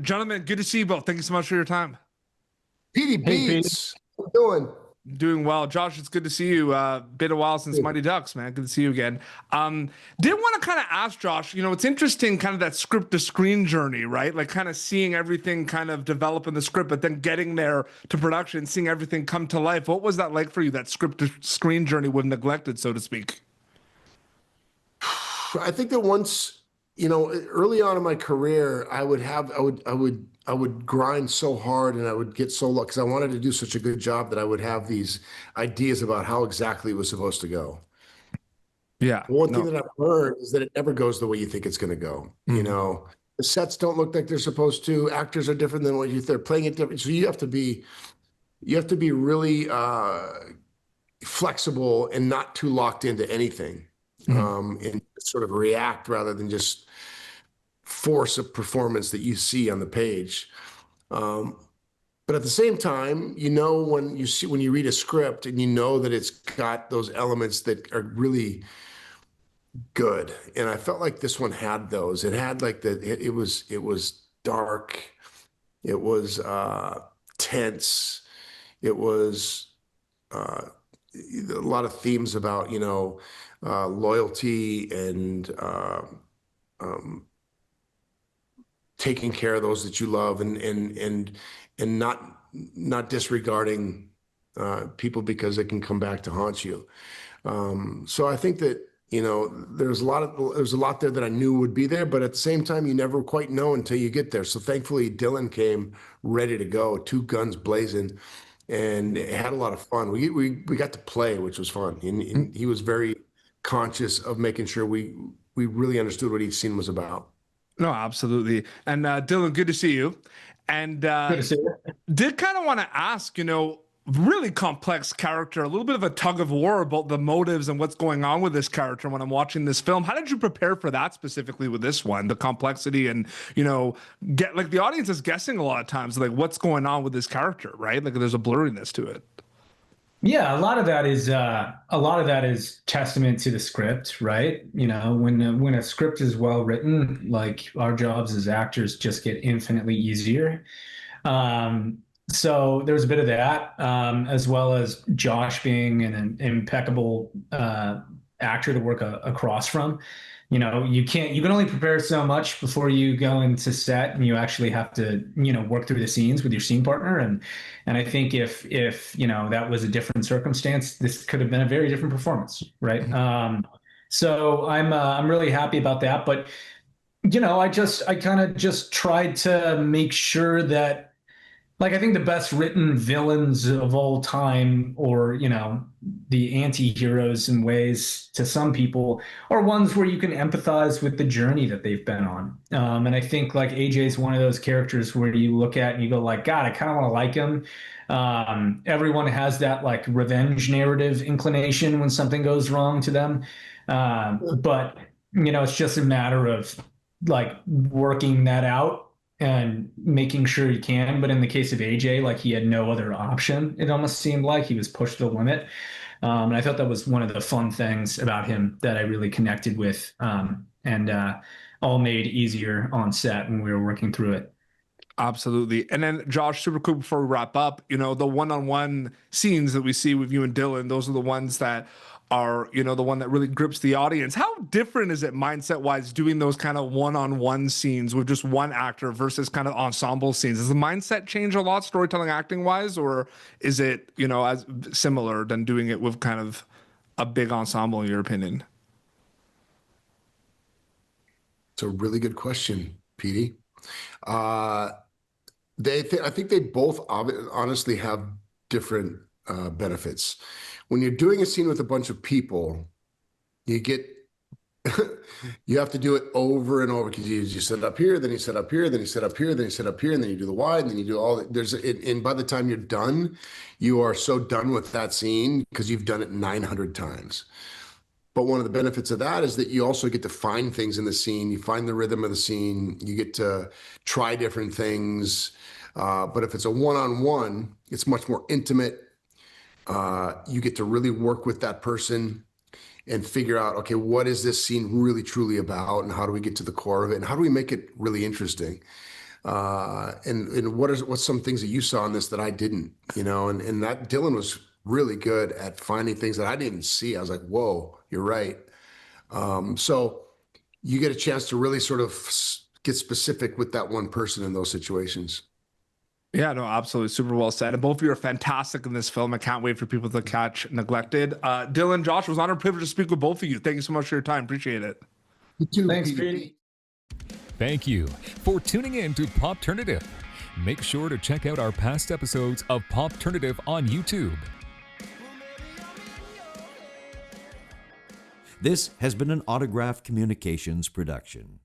Gentlemen, good to see you both. Thank you so much for your time. Petey Beats, how you doing? Doing well. Josh, it's good to see you. Been a while since Mighty Ducks, man. Good to see you again. Did want to kind of ask Josh, it's interesting kind of that script to screen journey, right? Like kind of seeing everything kind of develop in the script, but then getting there to production, seeing everything come to life. What was that like for you, that script to screen journey with Neglected, so to speak? I think that once, early on in my career, I would grind so hard and I would get so lucky because I wanted to do such a good job that I would have these ideas about how exactly it was supposed to go. Yeah. One thing that I've learned is that it never goes the way you think it's going to go. The sets don't look like they're supposed to. Actors are different than what they're playing it different. So you have to be really flexible and not too locked into anything. And sort of react rather than just force a performance that you see on the page. But at the same time, when you read a script and you know that it's got those elements that are really good. And I felt like this one had those. It had like it was dark. It was tense. It was a lot of themes about, loyalty and taking care of those that you love and not disregarding people because they can come back to haunt you. So I think that there's a lot there that I knew would be there, but at the same time you never quite know until you get there. So thankfully Dylan came ready to go, two guns blazing, and had a lot of fun. We got to play, which was fun. And he was very conscious of making sure we really understood what each scene was about. No, absolutely. And Dylan, good to see you. And good to see you. Did kind of want to ask, really complex character, a little bit of a tug of war about the motives and what's going on with this character when I'm watching this film. How did you prepare for that specifically with this one, the complexity and, get like the audience is guessing a lot of times, like what's going on with this character, right? Like there's a blurriness to it. Yeah, a lot of that is testament to the script, right? When a script is well written, like our jobs as actors just get infinitely easier. So there's a bit of that, as well as Josh being an impeccable actor to work across from. You can only prepare so much before you go into set, and you actually have to, work through the scenes with your scene partner. And I think if that was a different circumstance, this could have been a very different performance, right? So I'm really happy about that. But I kind of just tried to make sure that, like, I think the best written villains of all time, or, the anti-heroes in ways to some people, are ones where you can empathize with the journey that they've been on. And I think like AJ's one of those characters where you look at and you go like, God, I kind of want to like him. Everyone has that like revenge narrative inclination when something goes wrong to them. But, it's just a matter of like working that out and making sure you can. But in the case of AJ, like he had no other option. It almost seemed like he was pushed to the limit. And I thought that was one of the fun things about him that I really connected with, and all made easier on set when we were working through it. Absolutely. And then Josh, super quick before we wrap up, the one-on-one scenes that we see with you and Dylan, those are the ones that are, the one that really grips the audience. How different is it mindset-wise doing those kind of one-on-one scenes with just one actor versus kind of ensemble scenes? Does the mindset change a lot, storytelling, acting-wise, or is it, as similar than doing it with kind of a big ensemble, in your opinion? It's a really good question, Petey. I think they both honestly have different benefits. When you're doing a scene with a bunch of people, you have to do it over and over, because you set up here, then you set up here, then you set up here, then you set up here, and then you do the wide, and then you do all that. And by the time you're done, you are so done with that scene because you've done it 900 times. But one of the benefits of that is that you also get to find things in the scene. You find the rhythm of the scene. You get to try different things. But if it's a one-on-one, it's much more intimate. You get to really work with that person and figure out, okay, what is this scene really truly about, and how do we get to the core of it, and how do we make it really interesting? And what's some things that you saw in this that I didn't, and that Dylan was really good at finding things that I didn't even see. I was like, whoa, you're right. So you get a chance to really sort of get specific with that one person in those situations. Yeah, no, absolutely. Super well said. And both of you are fantastic in this film. I can't wait for people to catch Neglected. Dylan, Josh, it was an honor and privilege to speak with both of you. Thank you so much for your time. Appreciate it. You too, Thanks, Petey. Petey. Thank you for tuning in to Popternative. Make sure to check out our past episodes of Popternative on YouTube. This has been an Autograph Communications production.